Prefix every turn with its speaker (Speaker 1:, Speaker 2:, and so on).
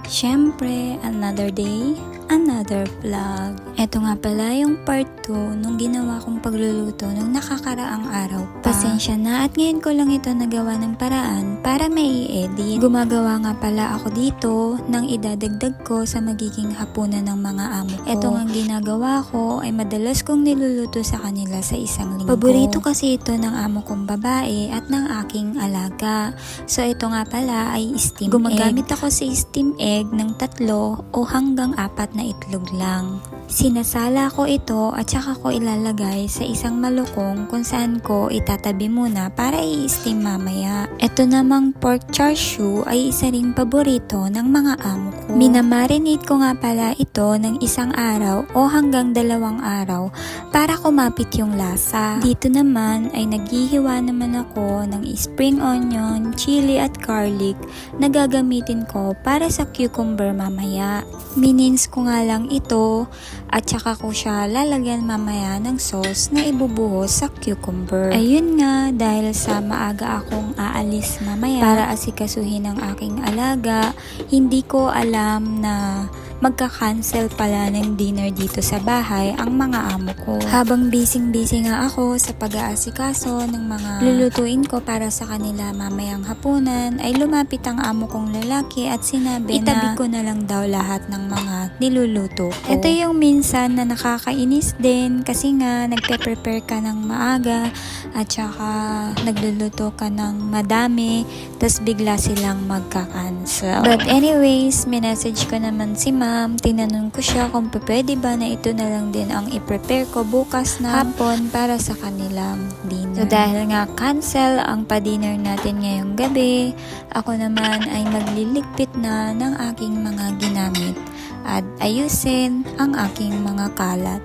Speaker 1: Siyempre, another day, another vlog. Ito nga pala yung part 2 nung ginawa kong pagluluto nung nakakaraang araw pa. Pasensya na at ngayon ko lang ito nagawa ng paraan para may i-edit. Gumagawa nga pala ako dito nang idadagdag ko sa magiging hapunan ng mga amo ko. Ito nga ginagawa ko ay madalas kong niluluto sa kanila sa isang linggo. Paborito kasi ito ng amo kong babae at ng aking alaga. So ito nga pala ay steam egg. Gumagamit ako sa steam egg ng 3 o hanggang 4 na itlog lang. Sinasala ko ito at saka ko ilalagay sa isang malukong kung saan ko itatabi muna para i-steam mamaya. Ito namang pork char siu ay isa ring paborito ng mga amo ko. Minamarinate ko nga pala ito ng 1 araw o hanggang 2 araw para kumapit yung lasa. Dito naman ay naghihiwa naman ako ng spring onion, chili at garlic na gagamitin ko para sa cucumber mamaya. Minins ko nga lang ito at saka ko siya lalagyan mamaya ng sauce na ibubuhos sa cucumber. Ayun nga, dahil sa maaga akong aalis mamaya para asikasuhin ang aking alaga, hindi ko alam na magka-cancel pala ng dinner dito sa bahay ang mga amo ko. Habang busy nga ako sa pag-aasikaso ng mga lulutuin ko para sa kanila mamayang hapunan, ay lumapit ang amo kong lalaki at sinabi itabi ko na lang daw lahat ng mga niluluto ko. Ito yung minsan na nakakainis din kasi nga nagpe-prepare ka ng maaga at saka nagluluto ka ng madami tas bigla silang magka-cancel. But anyways, minessage ko naman si ma'am, tinanong ko siya kung pwede ba na ito na lang din ang i-prepare ko bukas na hapon para sa kanilang dinner. So dahil nga cancel ang pa-dinner natin ngayong gabi, ako naman ay magliligpit na ng aking mga ginamit at ayusin ang aking mga kalat.